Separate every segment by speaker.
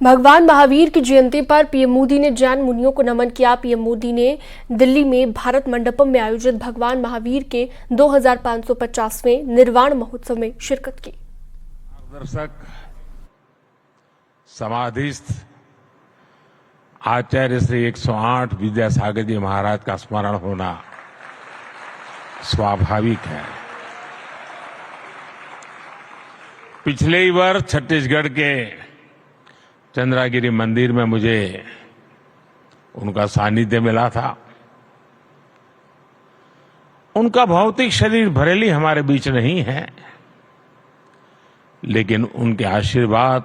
Speaker 1: भगवान महावीर की जयंती पर पीएम मोदी ने जैन मुनियों को नमन किया। पीएम मोदी ने दिल्ली में भारत मंडपम में आयोजित भगवान महावीर के 2550वें निर्वाण महोत्सव में शिरकत की।
Speaker 2: दर्शक समाधिस्थ आचार्य श्री 108 विद्यासागर जी महाराज का स्मरण होना स्वाभाविक है। पिछले ही वर्ष छत्तीसगढ़ के चंद्रागिरी मंदिर में मुझे उनका सानिध्य मिला था। उनका भौतिक शरीर भले ही हमारे बीच नहीं है, लेकिन उनके आशीर्वाद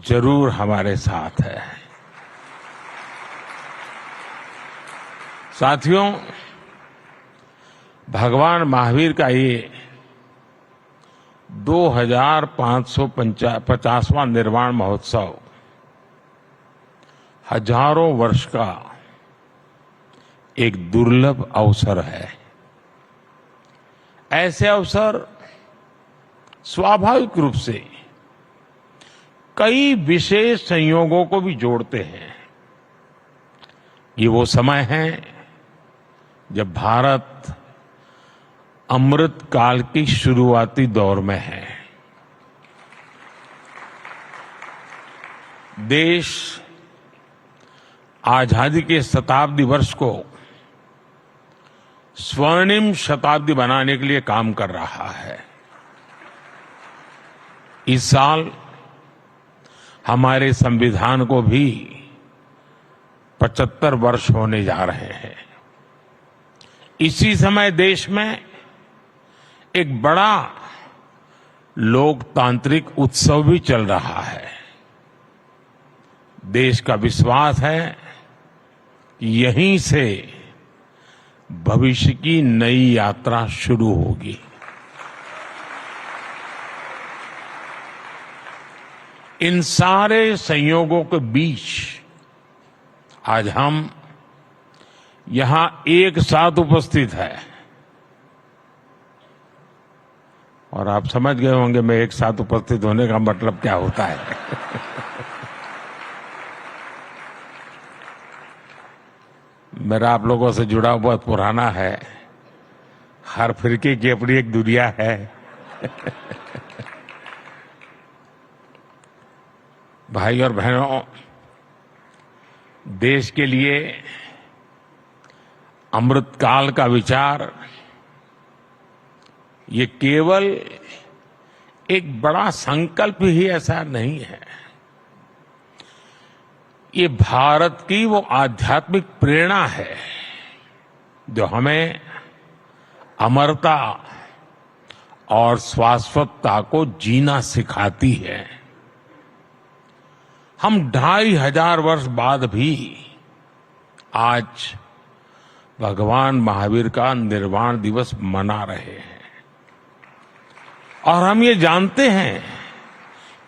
Speaker 2: जरूर हमारे साथ है। साथियों, भगवान महावीर का ये 2550वां निर्वाण महोत्सव हजारों वर्ष का एक दुर्लभ अवसर है। ऐसे अवसर स्वाभाविक रूप से कई विशेष संयोगों को भी जोड़ते हैं। ये वो समय है जब भारत अमृत काल की शुरुआती दौर में है। देश आजादी के शताब्दी वर्ष को स्वर्णिम शताब्दी बनाने के लिए काम कर रहा है। इस साल हमारे संविधान को भी 75 वर्ष होने जा रहे हैं। इसी समय देश में एक बड़ा लोकतांत्रिक उत्सव भी चल रहा है। देश का विश्वास है कि यहीं से भविष्य की नई यात्रा शुरू होगी। इन सारे संयोगों के बीच आज हम यहां एक साथ उपस्थित हैं। और आप समझ गए होंगे मैं एक साथ उपस्थित होने का मतलब क्या होता है। मेरा आप लोगों से जुड़ाव बहुत पुराना है। हर फिरके की अपनी एक दुनिया है। भाई और बहनों, देश के लिए अमृतकाल का विचार ये केवल एक बड़ा संकल्प ही ऐसा नहीं है। ये भारत की वो आध्यात्मिक प्रेरणा है जो हमें अमरता और शाश्वतता को जीना सिखाती है। हम 2500 वर्ष बाद भी आज भगवान महावीर का निर्वाण दिवस मना रहे हैं। और हम ये जानते हैं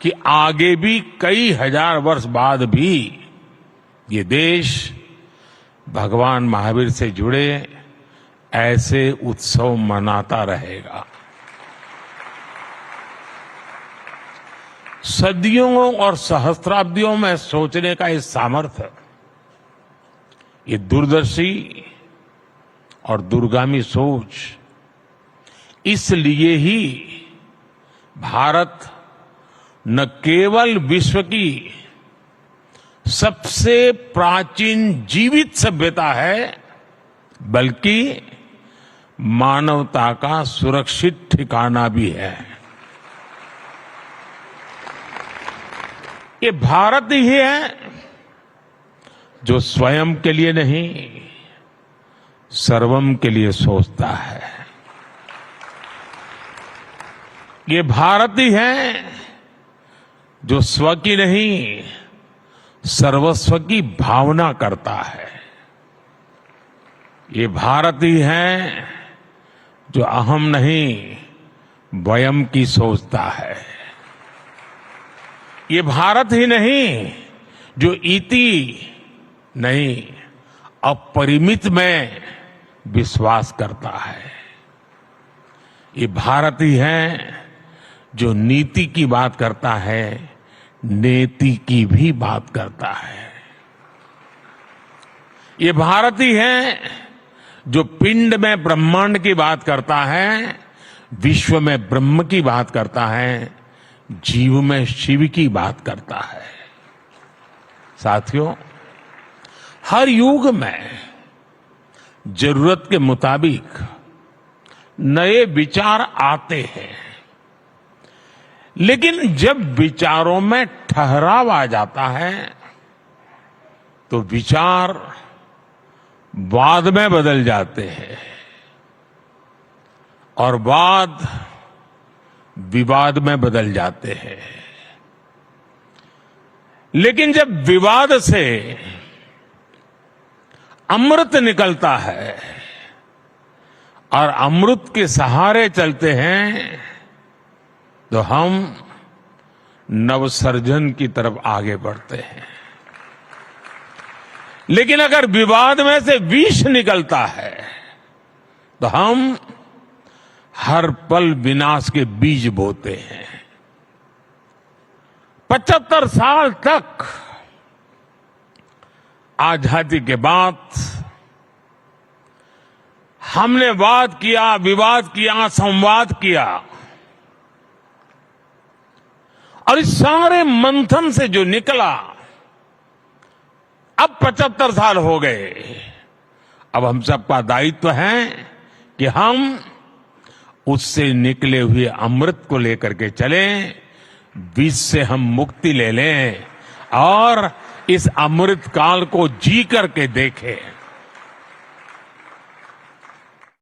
Speaker 2: कि आगे भी कई हजार वर्ष बाद भी ये देश भगवान महावीर से जुड़े ऐसे उत्सव मनाता रहेगा। सदियों और सहस्त्राब्दियों में सोचने का ये सामर्थ्य, ये दूरदर्शी और दूरगामी सोच, इसलिए ही भारत न केवल विश्व की सबसे प्राचीन जीवित सभ्यता है, बल्कि मानवता का सुरक्षित ठिकाना भी है। ये भारत ही है जो स्वयं के लिए नहीं, सर्वम के लिए सोचता है। ये भारत ही है जो स्व की नहीं, सर्वस्व की भावना करता है। ये भारत ही है जो अहम नहीं, वयम की सोचता है। ये भारत ही नहीं जो इति नहीं, अपरिमित में विश्वास करता है। ये भारत ही है जो नीति की बात करता है, नेति की भी बात करता है। ये भारत ही है जो पिंड में ब्रह्मांड की बात करता है, विश्व में ब्रह्म की बात करता है, जीव में शिव की बात करता है। साथियों, हर युग में जरूरत के मुताबिक नए विचार आते हैं, लेकिन जब विचारों में ठहराव आ जाता है तो विचार वाद में बदल जाते हैं और वाद विवाद में बदल जाते हैं। लेकिन जब विवाद से अमृत निकलता है और अमृत के सहारे चलते हैं तो हम नवसर्जन की तरफ आगे बढ़ते हैं। लेकिन अगर विवाद में से विष निकलता है तो हम हर पल विनाश के बीज बोते हैं। 75 साल तक आजादी के बाद हमने वाद किया, विवाद किया, संवाद किया और इस सारे मंथन से जो निकला, अब 75 साल हो गए। अब हम सबका दायित्व है कि हम उससे निकले हुए अमृत को लेकर के चलें, विष से हम मुक्ति ले लें और इस अमृत काल को जी करके देखें।